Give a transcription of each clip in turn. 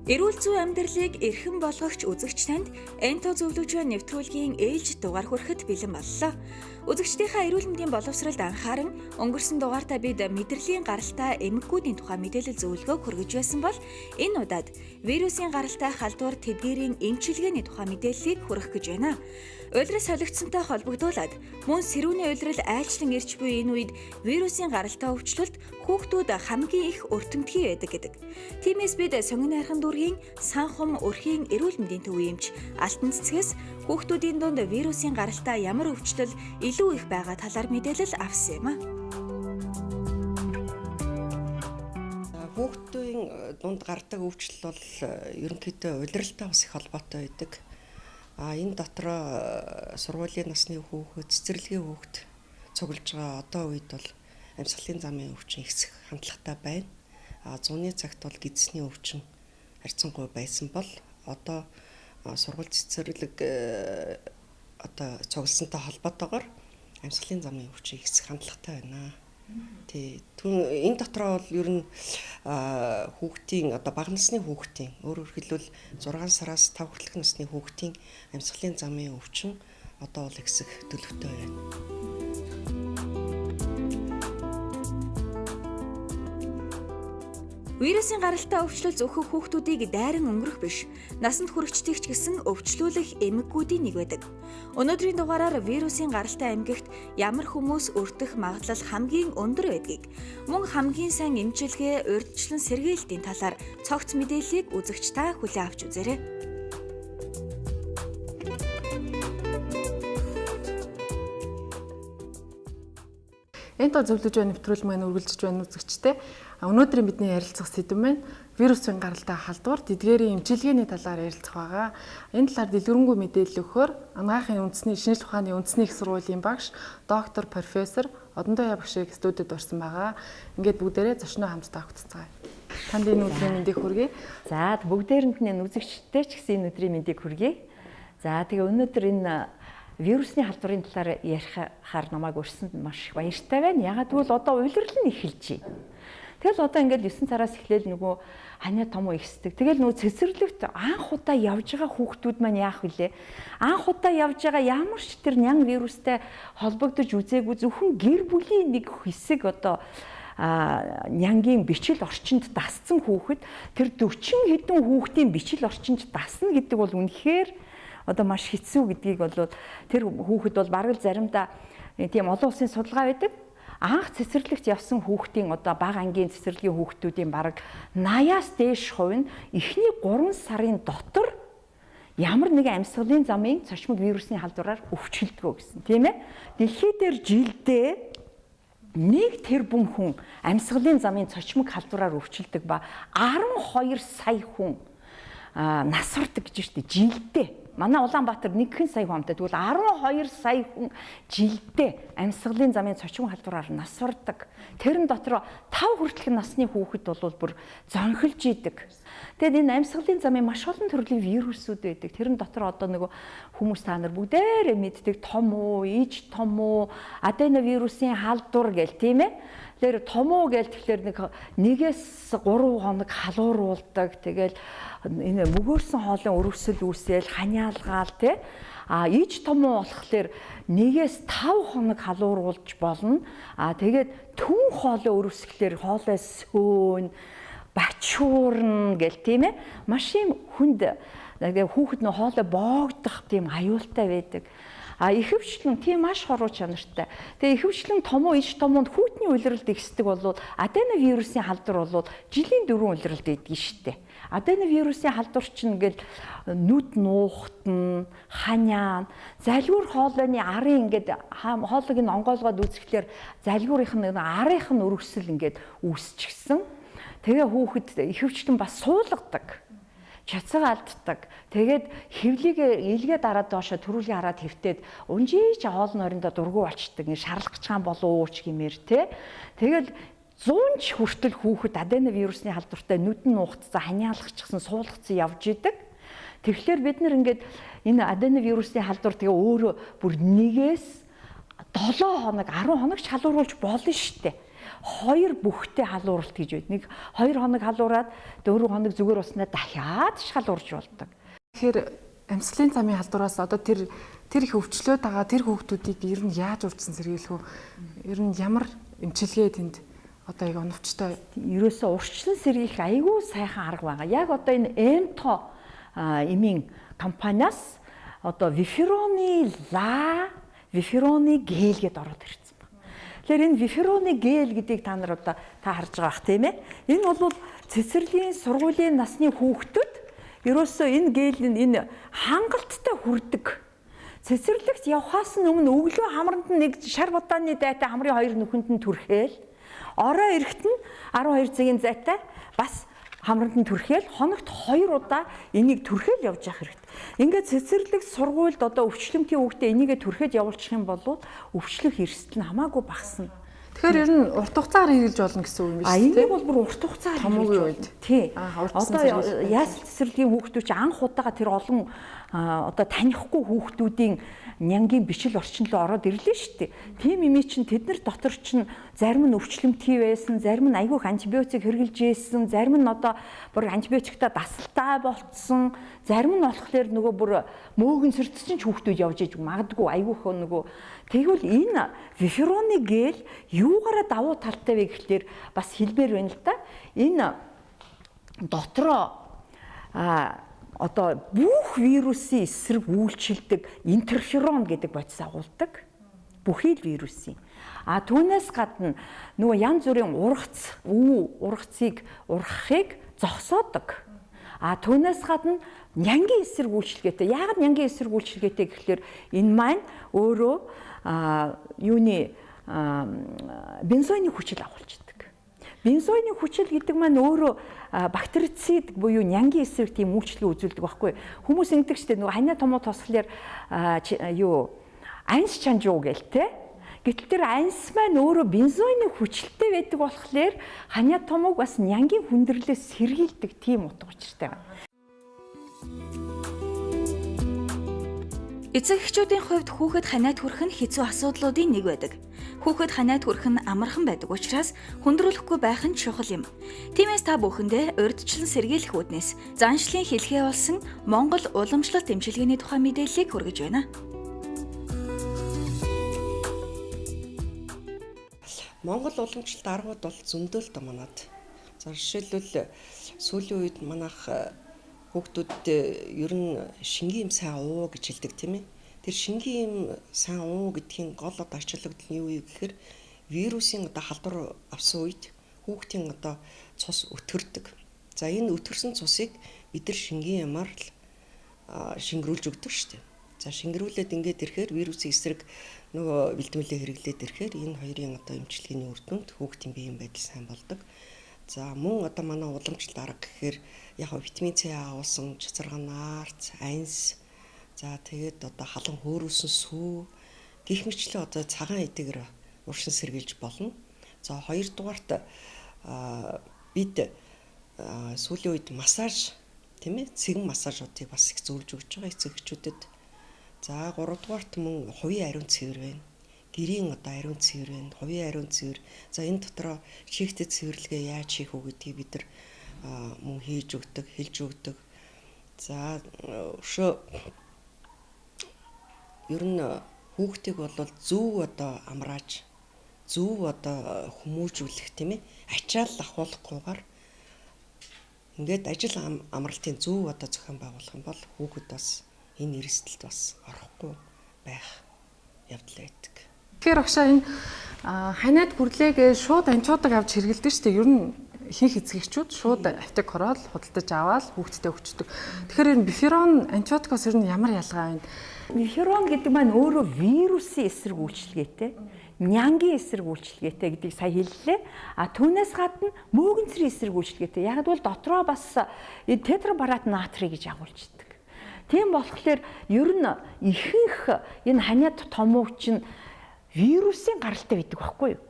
Эрүүл зүй амьдралыг эрхэм болгогч үзэгч танд Энто зөвлөгөө нэвтрүүлгийн ээлж дугаар хүрэхэд бэлэн боллоо. Үзэгчдийнхаа эрүүл мэндийн боловсролд анхааран өнгөрсөн дугаартаа бид мэдрэлийн гаралтай эмэггүүдийн тухай мэдээлэл зөвлөгөө хүргэж байсан бол энэ удаад вирусын гаралтай халдвар тэдгээрийн эмчилгээний тухай мэдээллийг хүргэх гэж байна. Улирал солигдсонтой холбогдуулаад мөн сэрүүний улирал айлчлан ирж буй энэ үед вирусын гаралтай өвчлөлт хүүхдүүд хамгийн их өртөмтгий байдаг гэдэг. Тиймээс бид сонгон найрхан дүүргийн Санхум өрхийн эрүүл мэндийн төвийн эмч Алтан цэцгээс хүүхдүүдийн дунд вирусын гаралтай ямар өвчлөл илүү их байгаа талаар мэдээлэл авсан юм а. Хүүхдийн дунд гардаг өвчлөл бол ерөнхийдөө улиралтай бас их холбоотой байдаг. Энэ дотроо сургуулийн насны хүүхэд, цэцэрлэгийн хүүхэд цуглаж байгаа одоо үед бол амьсгалын замын өвчин ихсэх хандлагатай байна. Зуны цагт бол гидсний өвчин харьцангуй байсан бол одоо сургууль цэцэрлэг одоо цугласантай холбоотойгоор амьсгалын замын өвчин ихсэх хандлагатай байна. Энэ дотроо бол ер нь хүүхдийн одоо бага насны хүүхдийн өөрөөр хэлбэл 6 сараас 5 хүртэлх насны хүүхдийн амьсгалын замын өвчин одоо бол ихсэх төлөвтэй байна. Вирусын гаралтай өвчлөл зөвхөн хүүхдүүдийг дайран өнгөрөх биш, насанд хүрэгчдийг ч гэсэн өвчлүүлэх эмэггүүдийн нэг байдаг. Өнөөдрийн дугаараар вирусын гаралтай эмгэгт ямар хүмүүс өртөх магадлал хамгийн өндөр байдгийг, мөн хамгийн сайн эмчилгээ, урьдчилан сэргээлтийн талаар цогц мэдээллийг үзэгч та хүлээн авч үзээрэй. Энто зөвлөгөө нэвтрүүлэг маань үргэлжлэж байна үзэгчтэй. Өнөөдрийн бидний ярилцах сэдэв маань вирусын гаралтай халдвар тэдгээрийн эмчилгээний талаар ярилцах байгаа. Энэ талаар дэлгэрэнгүй мэдээлэл өгөхөөр анагаахын үндэсний шинжилгээ ухааны үндэсний их сургуулийн багш доктор профессор Одондоо Ябагшиг студид орсон байгаа. Ингээд бүгдээрээ зочноо хамтдаа хөтцгээе. Танд энэ өдрийн мэндийг хүргэе. За бүгдээрэнд нь үзэгчтэй ч гэсэн энэ өдрийн мэндийг хүргэе. За тэгээ өнөөдөр энэ вирусны халдварын талаар ярихаар намайг урьсанд маш их баяртай байна. Ягаад гэвэл одоо улирал нь эхэлж байна. Тэгэл одоо ингээд 9 сараас эхлээл нөгөө ханиа том ихсдэг. Тэгэл нөгөө цэцэрлэгт анх удаа явж байгаа хүүхдүүд маань яах вүлээ? Анх удаа явж байгаа ямар ч тэр нян вирустай холбогдож үзээгүй зөвхөн гэр бүлийн нэг хэсэг одоо нянгийн бичил орчинд дассан хүүхэд тэр 40 хэдэн хүүхдийн бичил орчинд дасна гэдэг бол үнэхээр одоо маш хэцүү гэдгийг бол тэр хүүхэд бол бараг л заримдаа тийм олон улсын судалгаа байдаг. Анх цэцэрлэгт явсан хүүхдийн одоо бага ангийн цэцэрлэгийн хүүхдүүдийн бараг 80-аас дээш хувь нь эхний 3 сарын дотор ямар нэгэн амьсгалын замын цочмог вирусны халдвараар өвчлөлдгөө гэсэн тийм ээ. Дэлхий дээр жилдээ 1 тэрбум хүн амьсгалын замын цочмог халдвараар өвчлөдөг ба 12 сая хүн насвардаг гэж штэ жилдээ. Манай Улаанбаатар 1 сая хүн амтай. Тэгвэл 12 сая хүн жилдээ амьсгалын замын цочмог халдвараар насвардаг. Тэрэн дотор 5 хүртэлх насны хүүхэд бол бүр зонхилж идэг. Тэгэд энэ амьсгалын замын маш олон төрлийн вирусүүд байдаг. Тэрэн дотор одоо нөгөө хүмүүс та нар бүгдээрээ мэддэг том уу, иж том уу, аденовирусын халдвар гэл тийм ээ. Тэр том уу гэл тэгэхээр нэгээс 3 хоног халууруулдаг. Тэгэл энэ мөгөөрсөн хоолын өрөвсөл үүсэл ханиалгаал тий. Иж том уу болохоор 1-ээс 5 хоног халууруулж болно. Тэгээд түн хоолой өрөвсгөлээр хоолой сөөн бачуурна гэл тийм ээ. Маш юм хүнд хүүхэд нөө хоолой боогдох тийм аюултай байдаг. Ихэвчлэн тийм маш хоруу чанартай. Тэгээ ихэвчлэн том уу иж томоонд хүүтний улиралд ихсдэг бол аденовирусын халдвар бол жилийн 4 улиралд идэг штэ. Аденовирусын халдвар чинь ингээл нүд нуухтан, ханиан, залгуур хоолойны арын ингээд хоолойг нь онгойлгоод үзэхлээр залгуурынх нь арынх нь өргөсөл ингээд үүсчихсэн. Тэгээ хүүхэд ихэвчлэн бас суулгадаг. Чацаг алддаг. Тэгээд хевлийгээ илгээ дараад доошо төрүүлгээ хараад хэвтээд унжиж хоолны орондоо дургу болчдөг. Ингээ шарлах гэж юм болов уу ч гэмээр те. Тэгэл 100 ч хүртэл хүүхэд аденовирусны халдвартай нүд нь нуугдсан, ханиалгачихсан, суулгацсан явж идэг. Тэгэхээр бид нэр ингээд энэ аденовирусны халдвар тэгээ өөрөө бүр 1-ээс 7 хоног, 10 хоног ч халууруулж болно штэ. 2 бүхтэй халууралт гэж байдаг. Нэг 2 хоног халуураад 4 хоног зүгээр уснаа дахиад халуурж болдог. Тэгэхээр амьсгалын замын халдвараас одоо тэр их өвчлөөд байгаа тэр хүүхдүүдийг ер нь яаж урьдчилан сэргийлэх вэ? Ер нь ямар эмчилгээ тэнд одоо яг оновчтой ерөөсөө урьдчилан сэргийлэх айгүй сайхан арга байгаа. Яг одоо энэ Эмто эмийн компаниас одоо вифероны гел гэдээ ороод ирсэн байна. Тэгэхээр энэ вифероны гел гэдгийг та нар одоо харж байгаа бах тийм ээ. Энэ бол цэцэрлэгийн сургуулийн насны хүүхдүүд ерөөсөө энэ гэл энэ хангалттай хүрдэг. Цэцэрлэгт явхаас өмнө өглөө хамранд нэг шар будааны дайтай хамрын 2 нүхэнд нь түрхээл орой эрэхт нь 12 цагийн зайтай бас хамранд нь түрхээл хоногт 2 удаа энийг түрхээл явж явах хэрэгтэй. Ингээд цэцэрлэг сургуульд одоо өвчлөмтийн хүүхдээ энийгээ түрхээд явуулчих юм бол өвчлөх эрсдэл нь хамаагүй багасна. Тэгэхээр ер нь урт хугацаар хэрэгжилж болно гэсэн үг юм байна шүү дээ. Энийг бол бүр урт хугацаар хамгийн үед. Тий. Одоо яасан цэцэрлэгийн хүүхдүүд чи анх удаага тэр олон одоо танихгүй хүүхдүүдийн нянгийн бичил орчинлоо ороод ирлээ шүү дээ. Тийм имий чин тэднэр дотор чин зарим нь өвчлөмтгий байсан, зарим нь айгүйх антибиотик хэрглэж ийсэн, зарим нь одоо бүр антибиотиктаа дасалтай болцсон, зарим нь болохоор нөгөө бүр мөөгөн сэрдсэн ч хүүхдүүд явж иж магадгүй айгүйх нөгөө тэгвэл энэ вифероны гел юугаараа давуу талтай вэ гэхлээр бас хэлмээр байна л да. Энэ дотроо одоо бүх вирусын эсрэг үйлчилдэг интерферон гэдэг бодис агуулдаг. Бүхий л вирусын. Түүнээс гадна нөгөө янз бүрийн ургацыг ургахыг зогсоодог. Түүнээс гадна нянгийн эсрэг үйлчилгээтэй. Яагаад нянгийн эсрэг үйлчилгээтэй гэхлээр энэ маань өөрөө юуны бензоины хүчил агуулдаг. Бензоины хүчил гэдэг маань өөрөө бактерицид буюу нянгийн эсрэг тийм үйлчлэг үзүүлдэг байхгүй. Хүмүүс ингэдэг ч тийм нөгөө ханиа томоо тосхолоор анс чанжуу гээл те. Гэтэл тэр анс маань өөрөө бензоины хүчилтэй байдаг болохоор ханиа томог бас нянгийн хүндрэлээс сэргийлдэг тийм утга учиртай байна. Эцэг эхчүүдийн хувьд хүүхэд ханиад хүрэх нь хэцүү асуудлуудын нэг байдаг. Хүүхэд ханиад хүрэх нь амархан байдаг учраас хүндрүүлэхгүй байх нь чухал юм. Тиймээс та бүхэндээ урьдчилан сэргийлэх үүднээс заншлын хэлхээ болсон Монгол уламжлалт эмчилгээний тухай мэдээллийг хүргэж байна. Монгол уламжлалт аргууд бол зөндөө л манад. За жишээлбэл сүүлийн үед манайх хүүхдүүд ер нь шингийн юм сайн уу гэж хэлдэг тийм ээ. Тэр шингийн юм сайн уу гэдгийн гол одоо ачааллагдал нь юу вэ гэхээр вирусын одоо халдвар авсан үед хүүхдийн одоо цус өтгөрдөг. За энэ өтгөрсөн цусыг бид нар шингийн ямаар л шингэрүүлж өгдөг шүү дээ. За шингэрүүлээд ингээд ирэхээр вирусын эсрэг нөгөө бэлтгэлээ хэрэглээд ирэхээр энэ хоёрын одоо эмчилгээний үр дүнд хүүхдийн биеийн байдал сайн болдог. За мөн одоо манай уламжлалт арга гэхээр яг витамин С агуулсан чацарган наарц, анс, за тэгээд одоо халан хөөрүүлсэн сүү гэх мэтлээ одоо цагаан эдэгээр уршин сэргийлж болно. За хоёрдугаарт бид сүүлийн үед массаж тийм ээ цэгэн массажуудыг бас их зөвлөж өгч байгаа эцэг эхчүүдэд. За гуравдугаарт мөн хувийн ариун цэвэр байна. Гэрийн одоо ариун цэвэр байна. Хувийн ариун цэвэр. За энэ дотроо шигтэй цэвэрлэгээ яаж хийх вэ гэдгийг бид нар мөн хийж өгдөг, хэлж өгдөг. За өшөө ер нь хүүхдийг бол зөв одоо амрааж, зөв одоо хүмүүжүүлэх тийм ээ ачаал ахуулахгүйгээр ингээд ажил амралтын зөв одоо зохион байгуулах юм бол хүүхэд бас энэ эрсдэлд бас орохгүй байх явдал байдаг. Тэгэхээр агшаа энэ ханиад хүрлээгээ шууд анчуудаг авч хэргэлдэг шүү дээ. Ер нь ихэнх эцэгчүүд шууд аптек ороод худалдаж аваад хүүхдэд өгчдөг. Тэгэхээр энэ биферон анчуудгаас ер нь ямар ялгаа байна? Биферон гэдэг маань өөрөө вирусын эсрэг үйлчилгээтэй, нянгийн эсрэг үйлчилгээтэй гэдгийг сая хэллээ. Түүнээс гадна мөөгөнцрийн эсрэг үйлчилгээтэй. Яг бол дотроо бас тетрабарат натрий гэж агуулждаг. Тийм болохоор ер нь ихэнх энэ ханиад томууч нь вирусын гаралтай байдаг байхгүй юу?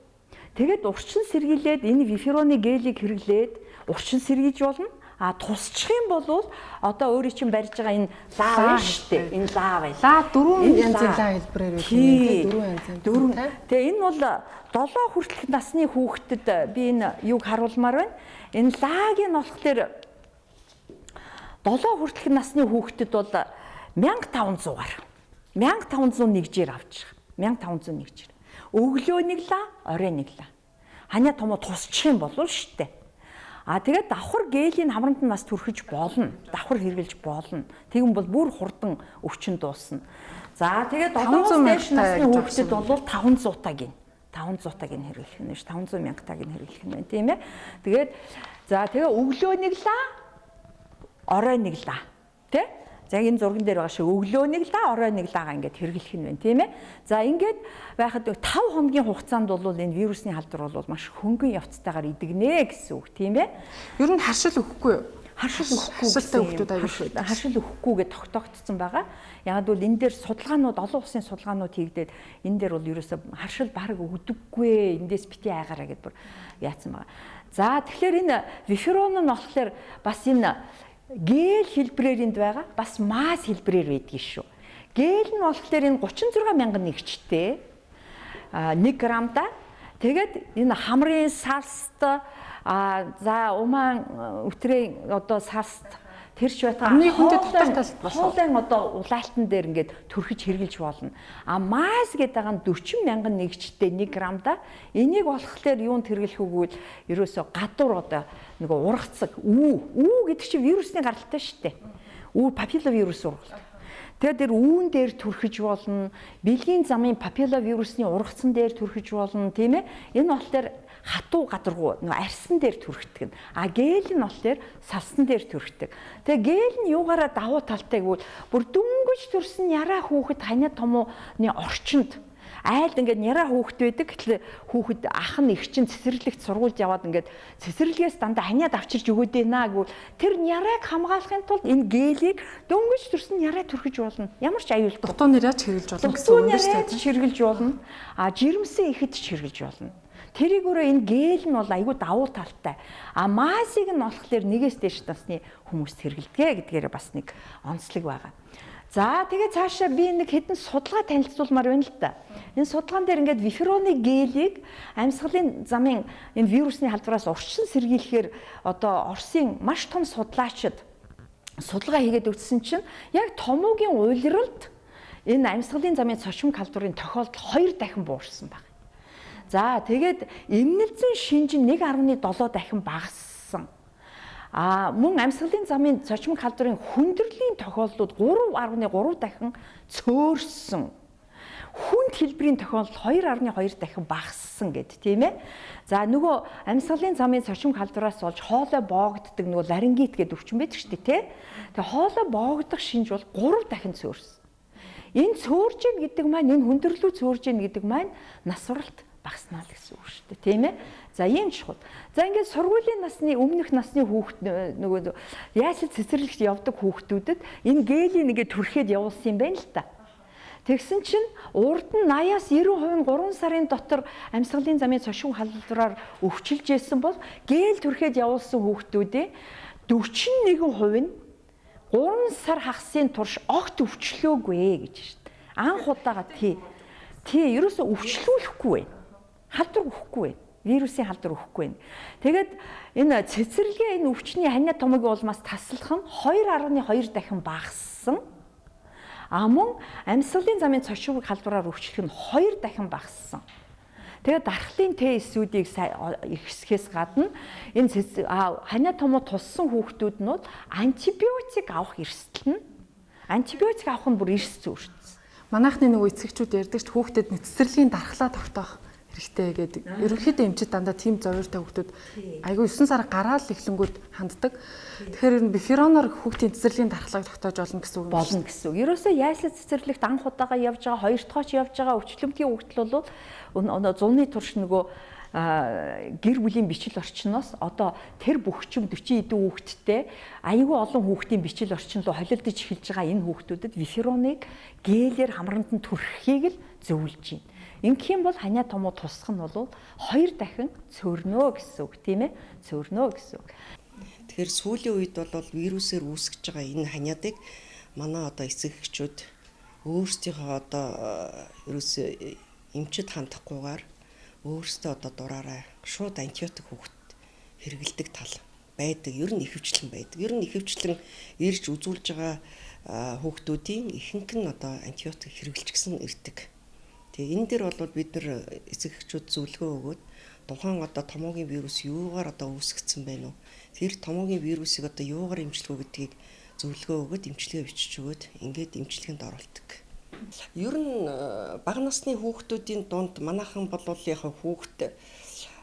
Тэгээд урчин сэргийлээд энэ вифероны гелийг хэрэглээд урчин сэргийж болно. тусчих юм бол одоо өөрийн чинь барьж байгаа энэ лав байна шүү дээ. Энэ лав байл. Лав дөрвөн янзын лав хэлбэрээр байх юм тийм дөрвөн янзын. Тэгээ энэ бол 7 хүртэлх насны хүүхдэд би энэ юг харуулмаар байна. Энэ лагийн болохоор 7 хүртэлх насны хүүхдэд бол 1500-аар 1501-жээр авч байгаа. 1501-жээр. Өглөө нэг лаа, орой нэг лаа. Ханиа томоо тусчих юм болов шүү дээ. Тэгээд давхар гелийн хамранд нь бас түрхэж болно. Давхар хэрглэж болно. Тэгэн бол бүр хурдан өвчин дуусна. За тэгээд 700 дээш насны хүүхдэд бол 500 таг. 500 таг хэрэглэх нь ш 500 мянга таг хэрэглэх нь байна тийм ээ. Тэгээд за тэгээ өглөө нэг лаа, орой нэг лаа. Тэ? За энэ зурган дээр байгаа шиг өглөө нэг лаа, орой нэг лаагаа ингээд хэрэглэх нь байна тийм ээ. За ингээд байхад 5 хоногийн хугацаанд бол энэ вирусны халдвар бол маш хөнгөн явцтайгаар идэгнэ гэсэн үг тийм ээ. Ер нь харшил өгөхгүй юу? Харшил өгөхгүй хүмүүс харшил өгөхгүйгээ тогтоогдсон байгаа. Яг бол энэ дээр судалгаанууд олон улсын судалгаанууд хийгдээд энэ дээр бол ерөөсө харшил баг өгдөггүй эндээс бити айгаараа гэдээ бүр яатсан байгаа. За тэгэхээр энэ виферон нь болохоор бас энэ гэл хэлбэрээр энд байгаа, бас мас хэлбэрээр байдгийг шүү. Гэл нь болохоор энэ 36 мянган нэгжтэй 1 грамда. Тэгээд энэ хамрын сарст за умаан өтрийн одоо сарст тэрч байтгаа амны хүндэт дутагтал хоолын одоо улаалтан дээр ингээд төрхиж хэрглэж болно. Мас гэдэг байгаа нь 40 мянган нэгжтэй 1 грамда. Энийг болохоор юунд хэрглэх үгвэл ерөөсөө гадуур одоо нэг ургацаг үү гэдэг чинь вирусны гаралтай шүү дээ. Папилловирус ургалт. Тэгээд тэр үүн дээр түрхэж болно. Бэлгийн замын папилловирусны ургацсан дээр түрхэж болно, тийм ээ. Энэ болохоор хатуу гадаргуу нэг арьсан дээр түрхдэг. Гэл нь болохоор салсан дээр түрхдэг. Тэгээ гэл нь юугаараа давуу талтай гэвэл бүр дөнгөж төрсэн яраа хүүхэд ханиа томооны орчинд айлд ингээд яраа хүүхэд байдаг. Гэтэл хүүхэд ах нь их чинь цэцэрлэгт сургуульд яваад ингээд цэцэрлэгээс дандаа ханиад авчирч өгөөд байна гэвэл тэр ярааг хамгаалахын тулд энэ гээлийг дөнгөж төрсөн яраа түрхэж болно. Ямар ч аюулгүй. Дутуу нэрэж хэрэглэж болно гэсэн үг шүү дээ. Хэрэглэж болно. Жирэмсэн ихэд ч хэрэглэж болно. Тэрийг өөрөө энэ гэл нь бол айгүй давуу талтай. Масыг нь болохоор нэгээс дээш насны хүмүүст хэрэглэдэг гэдгээр бас нэг онцлог байгаа. За тэгээ цаашаа би нэг хэдэн судалгаа танилцуулмаар байна л да. Энэ судалгаан дээр ингээд вифероны гелийг амьсгалын замын энэ вирусны халдвараас урьдчилан сэргийлэхээр одоо Оросын маш том судлаачид судалгаа хийгээд үзсэн чинь яг томоогийн уйлралд энэ амьсгалын замын цочмог халдварын тохиолдол 2 дахин буурсан байна. За тэгээд эмнэлзэн шинж 1.7 дахин багассан. Мөн амьсгалын замын цочмог халдварын хүндрлийн тохиолдлууд 3.3 дахин цөөрсөн. Хүнд хэлбэрийн тохиолдол 2.2 дахин багассан гэд тийм ээ. За нөгөө амьсгалын замын цочмог халдвараас болж хоолой боогддог нөгөө ларингит гэдэг өвчин байдаг шүү дээ тий. Тэгээ хоолой боогдох шинж бол 3 дахин цөөрсөн. Энэ цөөрж ийн гэдэг маань энэ хүндрэлүү цөөрж ийн гэдэг маань нас уралт багаснаа л гэсэн үг шүү дээ тийм ээ. За ийм чухал. За ингээд сургуулийн насны өмнөх насны хүүхд нөгөө яасэл цэцэрлэгт явдаг хүүхдүүдэд энэ гелийн нэгэ түрхээд явуулсан юм байна л та. Тэгсэн чинь урд нь 80-аас 90% 3 сарын дотор амьсгалын замын цочмог халдвараар өвчилж байсан бол гэл түрхээд явуулсан хүүхдүүдийн 41% нь 3 сар хагасын турш огт өвчлөөгүй гэж шүү дээ. Анх удаага тий ерөөсөө өвчлүүлэхгүй байна. Халдвар өгөхгүй байна. Вирусын халдвар өгөхгүй байна. Тэгээд энэ цэцэрлэгээ энэ өвчний ханиа томоогийн улмаас таслах нь 2.2 дахин багассан. Мөн амьсгалын замын цочмог халдвараар өвчлөх нь 2 дахин багассан. Тэгээд дархлын тестүүдийг ихсэхээс гадна энэ ханиа томоо туссан хүүхдүүд нь антибиотик авах эрсдэл нь антибиотик авах нь бүр эрс зүйрсэн. Манайхны нөгөө эцэгчүүд ярьдаг ч хүүхдэд цэцэрлэгийн дархлаа тогтоох хэрэгтэй гэдэг. Ерөнхийдөө эмчид дандаа тийм зовёртой хүүхдүүд айгүй 9 сар гараал эхлэнгүүд ханддаг. Тэгэхээр энэ бифероноор хүүхдийн цэцэрлэгийн дархлааг тогтоож болно гэсэн үг. Болно гэсэн үг. Ерөөсөө яйслал цэцэрлэгт анх удаага явж байгаа, хоёр дахь явж байгаа өвчлөмтгийн хүүхдэл бол зуны турш нөгөө гэр бүлийн бичил орчноос одоо тэр бүхчим 40 эдэн хүүхэдтэй аюул олон хүүхдийн бичил орчин руу холилдож эхэлж байгаа энэ хүүхдүүдэд вифероныг гээлээр хамранд нь түрхэхийг л зөвлөж байна. Ингэх юм бол ханиа томоо тусах нь бол 2 дахин цөөрнөө гэсэн үг тийм ээ. Цөөрнөө гэсэн үг. Тэгэхээр сүүлийн үед бол вирусээр үүсгэж байгаа энэ ханиадыг манай одоо эцэг эхчүүд өөрсдийнхөө одоо ерөөсөө эмчит хандахгүйгээр өөрсдөө одоо дураараа шууд антибиотик хүүхэд хэрэгэлдэг тал байдаг. Ер нь ихэвчлэн байдаг. Ер нь ихэвчлэн ирж үзүүлж байгаа хүүхдүүдийн ихэнх нь одоо антибиотик хэрэглэжсэн ирдэг. Тэгээ энэ дээр бол бид нар эцэг эхчүүд зөвлөгөө өгөөд тухайн одоо томоогийн вирус юугаар одоо үүсгэсэн байна уу? Тэр томоогийн вирусыг одоо юугаар эмчлэх үү гэдгийг зөвлөгөө өгөөд эмчилгээ бичиж өгөөд ингээд эмчилгээнд оруулдаг. Ер нь бага насны хүүхдүүдийн дунд манайхан бол яг хүүхд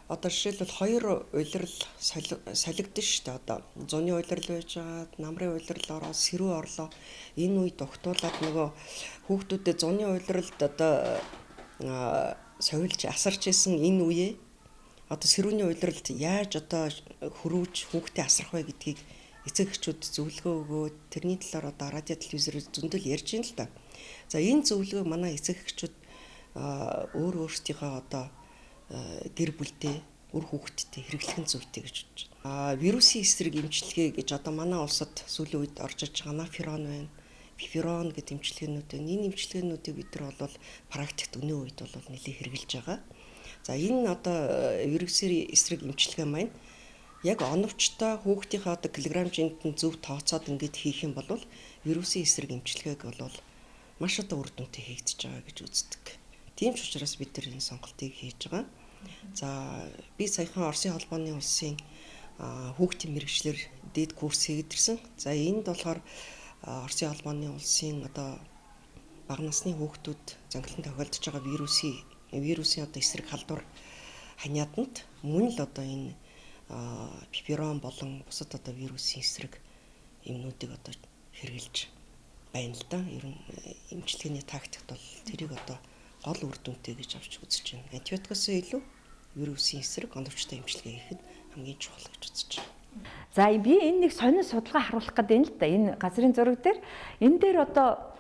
одоо жишээлбэл 2 улирал солигдсон шүү дээ. Одоо зуны улирал байж байгаа, намрын улирал ороо, сэрүү орлоо. Энэ үед тогтуулаад нөгөө хүүхдүүдэд зуны улиралд одоо сойулж асарч исэн энэ үеэ одоо сэрүүний улиралд яаж одоо хөрвж хүүхдээ асрах вэ гэдгийг эцэг эхчүүд зөвлөгөө өгөөд тэрний талаар одоо радио телевизээр зөндөл ярьж байна л да. За энэ зөвлөгөө манай эцэг эхчүүд өөрсдийнхөө одоо гэр бүлтэй үр хүүхэдтэй хэрэглэх нь зүйтэй гэж бодож байна. Вирусын эсрэг эмчилгээ гэж одоо манай улсад сүүлийн үед орж иж байгаа наферон байна. Пиферон гэдэг эмчилгээнүүд байна. Энэ эмчилгээнүүдийг бид нар бол практикт өнөө үед бол нэлээд хэрэгжилж байгаа. За энэ одоо вирусын эсрэг эмчилгээ маань яг оновчтой хүүхдийнхээ одоо килограммжинд нь зөв тооцоод ингээд хийх юм бол вирусын эсрэг эмчилгээг бол маш одоо үр дүнтэй хийгдэж байгаа гэж үздэг. Тийм ч учраас бид тэр энэ сонголтыг хийж байгаа. За би саяхан Оросын холбооны улсын хүүхдийн мэрэгчлэр дээд курс хийгдэрсэн. За энд болохоор Оросын холбооны улсын одоо бага насны хүүхдүүд зөнгөлтөнд тохиолдож байгаа вирусын одоо эсрэг халдвар ханиаданд мөн л одоо энэ пиферон болон бусад одоо вирусын эсрэг юмнуудыг одоо хэрэгжилж байна л да. Ер нь эмчилгээний тактикт бол тэрийг одоо гол үр дүнтэй гэж авч үзэж байна. Антибиотикоос илүү вирусын эсрэг оновчтой эмчилгээ хийхэд хамгийн чухал гэж үзэж байна. За би энэ нэг сонин судалгаа харуулах гэдэг нь л да. Энэ газрын зураг дээр энэ дээр одоо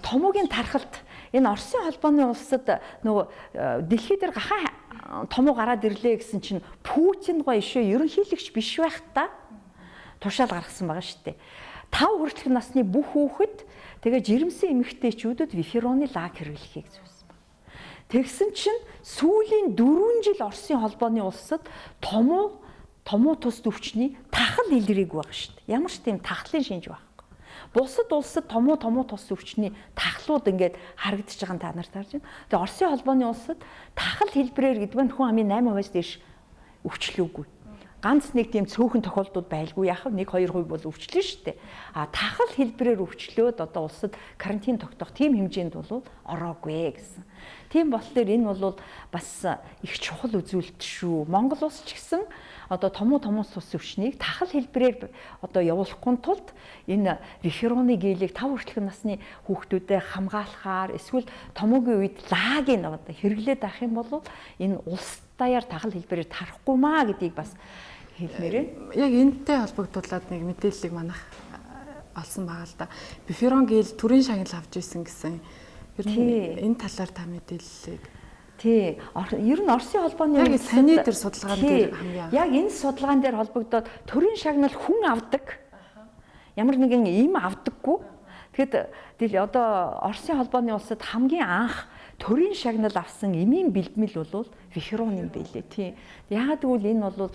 томоогийн тархалт энэ Оросын холбооны улсад нөгөө дэлхий дээр гахаан томоо гараад ирлээ гэсэн чинь Путин гоё ишээ ерөнхийлөгч биш байх та тушаал гаргасан байгаа шүү дээ. 5 хүртэлх насны бүх хүүхэд тэгээ жирэмсэн эмэгтэйчүүдэд вифероны лаг хэрэглэхийг зөвсөн байна. Тэгсэн чинь сүүлийн 4 жил Оросын холбооны улсад томоо тус өвчний тахал илэрэг байгаа шүү дээ. Ямар ч тийм тахлын шинж байхгүй. Бусад улсад томоо тус өвчний тахлууд ингээд харагдаж байгаа та нарт харж байна. Тэгээ Оросын холбооны улсад тахал хэлбэрээр гэдэг нь хүн амын 8%-аас дээш өвчлөөгүй. Ганц нэг тийм цөөхөн тохиолдууд байлгүй яах вэ? 1-2% бол өвчлөө шүү дээ. Тахал хэлбэрээр өвчлөөд одоо улсад карантин тогтоох тийм хэмжээнд бол ороогүй гэсэн. Тийм болохоор энэ бол бас их чухал үзүүлэлт шүү. Монгол улс ч гэсэн одоо томоос тус өвчнийг тахал хэлбэрээр одоо явуулахгүй тулд энэ вифероны гээлийг 5 хүртэлх насны хүүхдүүдэд хамгаалахаар эсвэл томоогийн үед лагийг одоо хэрэглээд авах юм бол энэ улс даяар тахал хэлбэрээр тарахгүй маа гэдгийг бас хэлмээрээ. Яг энэтэй холбогдуулаад нэг мэдээллийг манайх олсон байгаа л да. Биферон гээл төрийн шагнал авч ирсэн гэсэн. Ер нь энэ талаар та мэдээллийг. Тий. Ер нь Оросын холбооны яг саний дээр судалгаан дээр хамгийн яг энэ судалгаан дээр холбогдоод төрийн шагнал хүн авдаг. Ямар нэгэн им авдаггүй. Тэгэхэд одоо Оросын холбооны улсад хамгийн анх төрийн шагнал авсан эмийн бэлтгэл бол виферон юм байлээ. Тий. Яагаад гэвэл энэ бол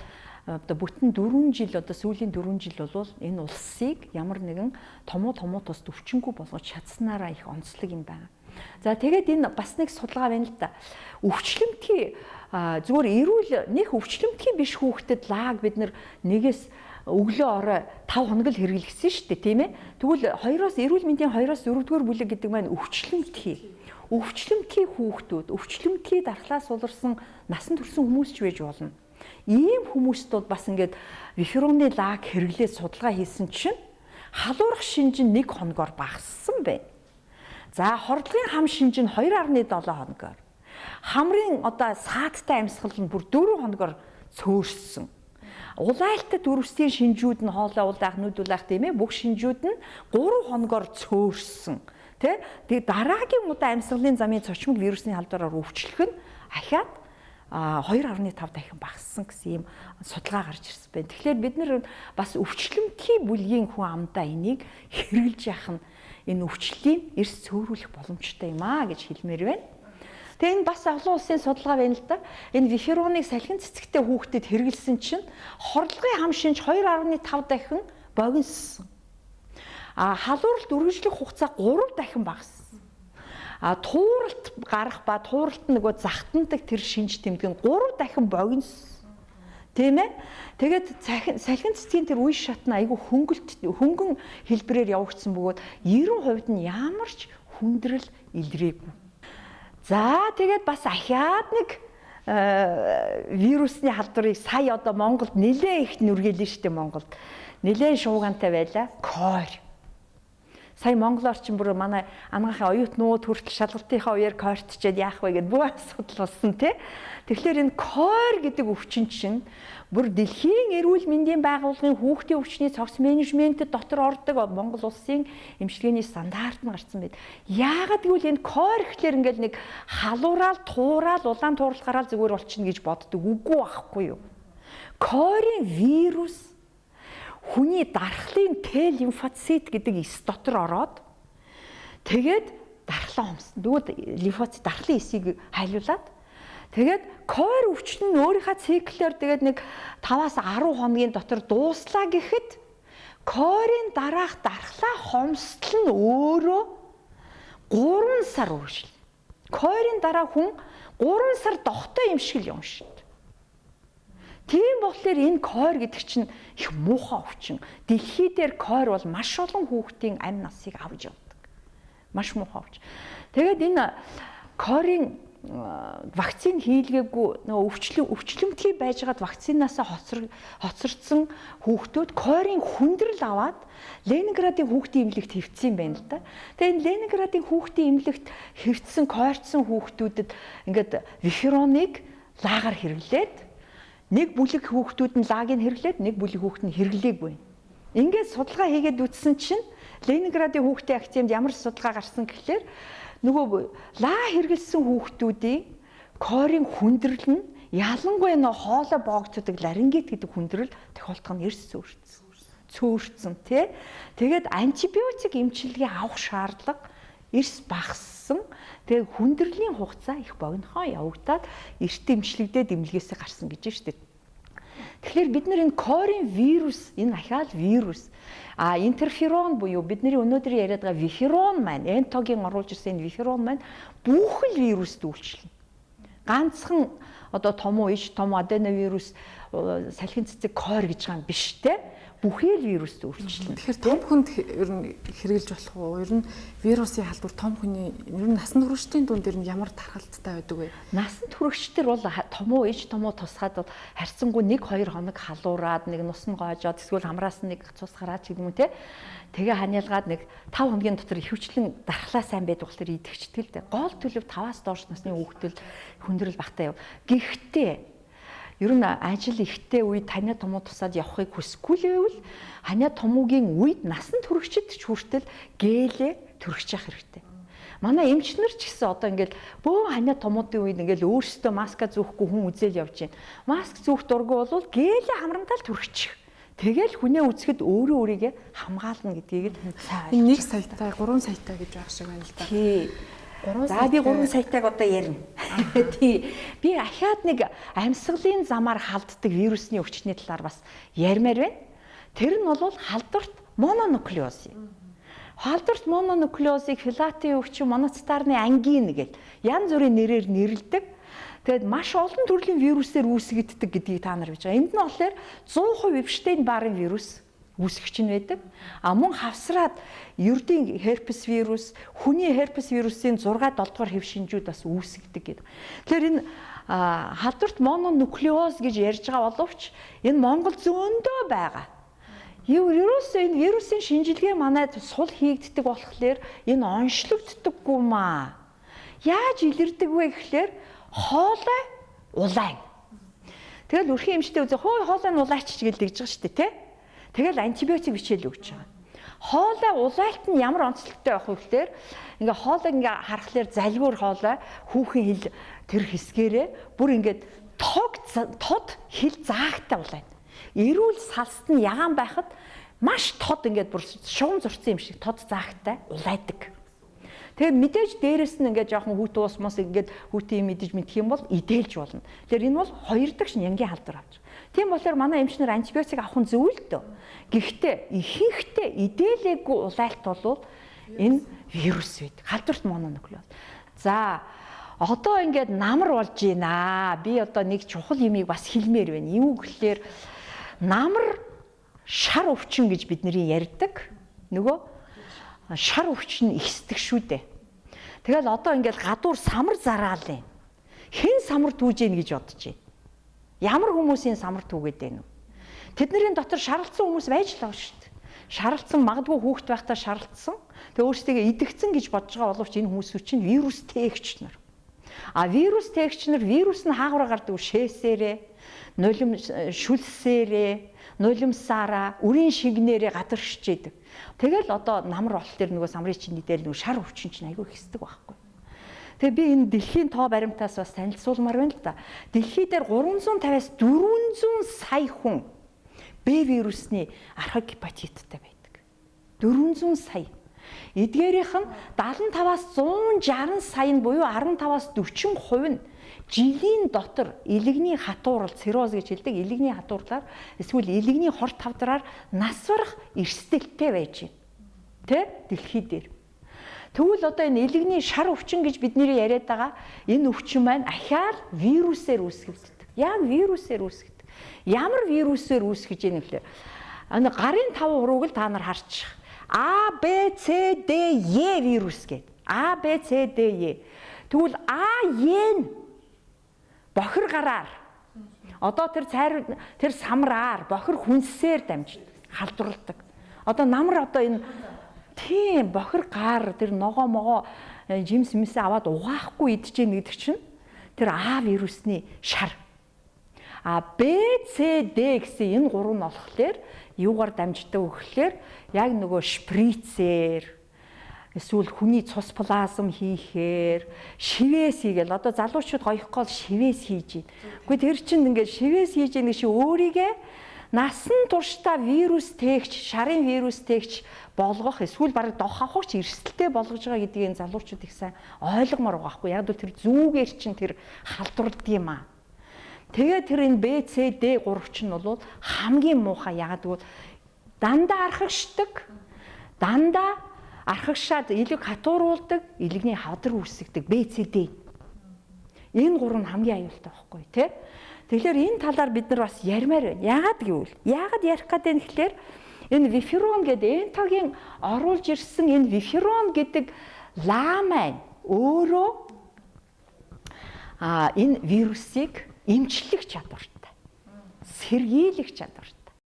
одоо бүтэн 4 жил одоо сүүлийн 4 жил бол энэ улсыг ямар нэгэн томоо тус өвчнгүй болгож чадсанараа их онцлог юм байна. За тэгээд энэ бас нэг судалгаа байна л да. Өвчлөмтгий зүгээр эрүүл нэг өвчлөмтгий биш хүүхдэд лаг бид нэгээс өглөө орой 5 хоног л хэрэглэсэн шүү дээ, тийм ээ. Тэгвэл эрүүл мэндийн 2-4 дугаар бүлэг гэдэг маань өвчлөмтгий хүүхдүүд, өвчлөмтгий дархлаас уларсан насан турсан хүмүүс ч байж болно. Ийм хүмүүст бол бас ингээд вифероны лаг хэрэглээд судалгаа хийсэн чинь халуурах шинж нь 1 хоногор багассан байна. За хордлогын хам шинж нь 2.7 хоногор. Хамрын одоо сааттай амьсгал нь бүр 4 хоногор цөөрсөн. Улайлтад үрвсдийн шинжүүд нь хоолой улаах, нүд улаах тийм ээ бүх шинжүүд нь 3 хоногор цөөрсөн. Тэг дараагийн удаа амьсгалын замын цочмог вирусны халдвараар өвчлөх нь ахаад 2.5 дахин багассан гэсэн ийм судалгаа гарч ирсэн байна. Тэгэхээр бид нэр бас өвчлөмтгий бүлгийн хүн амдаа энийг хэрэгжилж яах нь энэ өвчлөлийн эрс цөөрүүлэх боломжтой юм аа гэж хэлмээр байна. Тэгээ энэ бас олон улсын судалгаа байна л да. Энэ вифероныг салхин цэцэгтэй хүүхдэд хэрэгэлсэн чинь хорлогын хам шинж 2.5 дахин богиноссон. Халууралт үргэлжлэх хугацаа 3 дахин багассан. Тууралт гарах ба тууралт нөгөө захтандаг тэр шинж тэмдэг нь 3 дахин богино. Тийм ээ? Тэгээд салхин цэцгийн тэр үе шат нь айгүй хөнгөн хэлбэрээр явагдсан бөгөөд 90% нь ямар ч хүндрэл илрээгүй. За тэгээд бас ахиад нэг вирусны халдварыг сая одоо Монголд нэлээд их нүргээлэн штэ Монголд. Нэлээд шуугантай байла. Кор. Сая Монголоор ч бүр манай анагаахын оюутнууд хүртэл шалгалтынхаа үеэр кортчээд яах вэ гэдээ бүх асуудал болсон тий. Тэгэхээр энэ кор гэдэг өвчин чинь бүр дэлхийн эрүүл мэндийн байгууллагын хүүхдийн өвчний цогц менежментэд дотор ордог Монгол улсын эмчилгээний стандарт нь гарсан байд. Яагаад гэвэл энэ кор гэхлээр ингээл нэг халуураал, туурал, улаан тууралгаараа зүгээр болчихно гэж боддог. Үгүй байхгүй юу? Корийн вирус хүний дархлын Т лимфоцит гэдэг эс дотор ороод тэгээд дархлаа хомсон. Дүүд лимфоцит дархлын эсийг хайлуулад тэгээд кор өвчин нь өөрийнхөө циклээр тэгээд нэг 5-аас 10 хоногийн дотор дууслаа гэхэд корийн дараах дархлаа хомсдол нь өөрөө 3 сар үргэлжлэнэ. Корийн дараа хүн 3 сар дохтой эмшигэл юм шиг. Тийм болохоор энэ кор гэдэг чинь их муухай өвчин. Дэлхий дээр кор бол маш олон хүүхдийн амь насыг авч явдаг. Маш муухай өвчин. Тэгээд энэ корийн вакцин хийлгээгүй нөгөө өвчлөмтгий байжгаад вакцинаасаа хоцордсон хүүхдүүд корийн хүндрэл аваад Ленинградын хүүхдийн эмнэлэгт хэвтсэн байна л да. Тэгээд энэ Ленинградын хүүхдийн эмнэлэгт хэвтсэн койрцсон хүүхдүүдэд ингээд вифероныг лагаар хэрэглээд нэг бүлэг хүүхдүүд нь лагийг хэрэглээд нэг бүлэг хүүхд нь хэрэглээгүй. Ингээд судалгаа хийгээд үтсэн чинь Ленинградын хүүхдийн акцент ямар судалгаа гарсан гэхлээр нөгөө лаа хэрэглэсэн хүүхдүүдийн корийн хүндрэл нь ялангуяа нөө хоолой боогддог ларингит гэдэг хүндрэл тохиолдох нь эрс цөөрцөн тий. Тэгээд антибиотик эмчилгээ авах шаардлага эрс багассан. Тэгээ хүндрэлийн хугацаа их богинохоо явагдаад эрт эмчлэгдээд эмнэлгээсээ гарсан гэж штэ. Тэгэхээр бид нар энэ корийн вирус, энэ ахаал вирус, интерферон буюу бидний өнөөдөр яриад байгаа виферон маань, энтогийн оруулж ирсэн энэ виферон маань бүхэл вируст үйлчлэнэ. Ганцхан одоо том уу, иш том аденовирус, салхин цэцэг кор гэж байгаа юм биш те. Бүхэл вируст үйлчлэнэ. Тэгэхээр том хүнд ер нь хэрэгжилж болох уу? Ер нь вирусын халдвар том хүний ер нь насан туршидтын дунд ер нь ямар тархалттай байдаг вэ? Насан туршидтэр бол том уу, иш том уу тусгаад бол харьцангуй 1-2 хоног халуураад нэг нус нь гоожоод эсвэл хамраас нэг цус гараад ч юм уу те. Тэгээ ханиалгаад нэг 5 хоногийн дотор ихэвчлэн дархлаа сайн байдаг болохоор идэгчдэг л дээ. Гол төлөв 5-аас доош насны хүүхдэл хүндрэл багтаа яв. Гэхдээ ер нь ажил ихтэй үед ханиа томуу тусаад явахыг хүсэхгүй л байвал ханиа томуугийн үед насан туршид ч хүртэл гээлээ төрөгч явах хэрэгтэй. Манай эмчнэр ч гэсэн одоо ингээл бөө ханиа томуудын үед ингээл өөрсдөө маска зүүхгүй хүн үзэл явж байна. Маск зүүх дургүй бол гээлээ хамрантал төрөгчих. Тэгэл хүнээ үзэхэд өөрөө өөрийгөө хамгаална гэдгийг сайн. 1 саятай 3 саятай гэж байх шиг байна л да. Тий. За би 3 саятайг одоо ярина. Тий. Би ахаад нэг амьсгалын замаар халддаг вирусны өвчтний талаар бас ярмаар байна. Тэр нь бол халдварт мононуклеоз юм. Халдварт мононуклеозыг филатын өвчин, моноцитарны ангин гэдэг янз бүрийн нэрээр нэрлэдэг. Тэгэд маш олон төрлийн вирусээр үүсгэгддэг гэдгийг та нар биж байгаа. Энд нь болохоор 100% Эпштейн-Баррын вирус үүсгэгч нь байдаг. Мөн хавсраад ердийн herpes вирус, хүний herpes вирусын 6-7 дугаар хэв шинжүүд бас үүсгдэг гэдэг. Тэгэхээр энэ халдварт мононуклеоз гэж ярьж байгаа боловч энэ Монгол зөндөө байгаа. Ерөөсөө энэ вирусын шинжилгээ манайд сул хийгддэг болохоор энэ онцлогддоггүй маа. Яаж илэрдэг вэ гэхлээр хоолой улаан. Тэгэл өрхийн эмчтэй үзээ хоолой нь улаач гэж тэгж байгаа шүү дээ, тэ? Тэгэл антибиотик бичээл өгч байгаа. Хоолой улайлт нь ямар онцлогтой байх вэ гэхээр ингээ хоолой ингээ харахаар залгуур хоолой хүүхэн хил тэр хэсгээрээ бүр ингээд тод хил заагтай улайна. Эрүүл салст нь ягаан байхад маш тод ингээд бүр шугам зурцсан юм шиг тод заагтай улайдаг. Тэгээ мэдээж дээрэс нь ингээд жоохон хүүт уус мос ингээд хүүтийн мэдэж мэдэх юм бол идэлж болно. Тэгэхээр энэ бол хоёр дахь шнянгийн халдвар авч. Тийм болохоор манай эмчнэр антибиотик авах нь зөв л дөө. Гэхдээ ихэнхдээ идээлээгүй улайлт бол энэ вирус байдаг. Халдварт мононуклеоз. За одоо ингээд намар болж байна. Би одоо нэг чухал юмыг бас хэлмээр байна. Юу гэхээр намар шар өвчин гэж бидний ярьдаг. Нөгөө шар өвчин ихсдэг шүү дээ. Тэгэл одоо ингээд гадуур самар зараал юм. Хэн самар түүж ийн гэж бодож байна? Ямар хүмүүсийн самар түүгээд байна вэ? Тэдний дотор шаралцсан хүмүүс байж л байгаа шүү дээ. Шаралцсан магадгүй хүүхэд байхдаа шаралцсан. Тэгээ өөрсдөө идэгцэн гэж бодож байгаа боловч энэ хүмүүс чинь вирус тээгч нар. А вирус тээгч нар вирус нь хаагаараа гардаг шээсээрээ, нулим шүлсээрээ, нулимсаараа, үрийн шингнээрээ гадаршиж идэг. Тэгэл одоо намар болт төр нөгөө самрын чинь дээр нөгөө шар өвчин чинь айгүй хэсдэг байхгүй. Тэгээ би энэ дэлхийн тоо баримтаас бас танилцуулмаар байна л да. Дэлхий дээр 350-аас 400 сая хүн Б вирусны архаг гепатиттай байдаг. 400 сая. Эдгээрийнх нь 75-аас 160 сая нь буюу 15-аас 40% нь жилийн дотор илэгний хатуурал цирроз гэж хэлдэг илэгний хатуурлаар эсвэл илэгний хор тавдраар нас барах эрсдэлтэй байж байна. Тэ дэлхий дээр. Тэгвэл одоо энэ илэгний шар өвчин гэж бидний яриад байгаа энэ өвчин маань ахаал вирусээр үүсгэдэг. Яг вирусээр үүсгэдэг. Ямар вирусээр үүсгэж ийм вэ? Гарын 5 урууг л та нар харчих. А, Б, С, Д, Е вирус гэдэг. А, Б, С, Д, Е. Тэгвэл А, Е нь бохир гараар одоо тэр самраар бохир хүнсээр дамжиж халдварладаг. Одоо намар одоо энэ тийм бохир гар тэр ногоо жимс мисээ аваад угаахгүй идэж ийн гэдэг чинь тэр А вирусны шар. А Б, С, Д гэсэн энэ гурав нь болохоор юугаар дамждаг вэ гэхээр яг нөгөө шприцээр эсвэл хүний цус плазм хийхээр шивээс хийгээл одоо залуучууд гоёхгүй л шивээс хийж байна. Гэхдээ тэр чинь ингээд шивээс хийж яах шиг өөрийгөө насан туршдаа вирус тээгч, шарын вирус тээгч болгох эсвэл бараг дох авахч эрсдэлтэй болгож байгаа гэдгийг залуучууд их сайн ойлгомоор байгаа хгүй. Яг л тэр зүүгээр чинь тэр халдвард юм аа. Тэгээ тэр энэ Б, С, Д гуравч нь бол хамгийн муухай ягаад гэвэл дандаа архагшдаг, дандаа архагшаад илэг хатууруулдаг, илэгний хадар үүсгдэг Б, С, Д. Энэ гурав нь хамгийн аюултай байхгүй тий. Тэгэхээр энэ талаар бид нар бас ярмаар байна. Яагаад гэвэл яагаад ярих гэдэг нь гэхээр энэ виферон гэдэг энтогийн оруулж ирсэн энэ виферон гэдэг ламайн өөрөө энэ вирусыг эмчлэх чадвартай. Сэргийлэх чадвартай.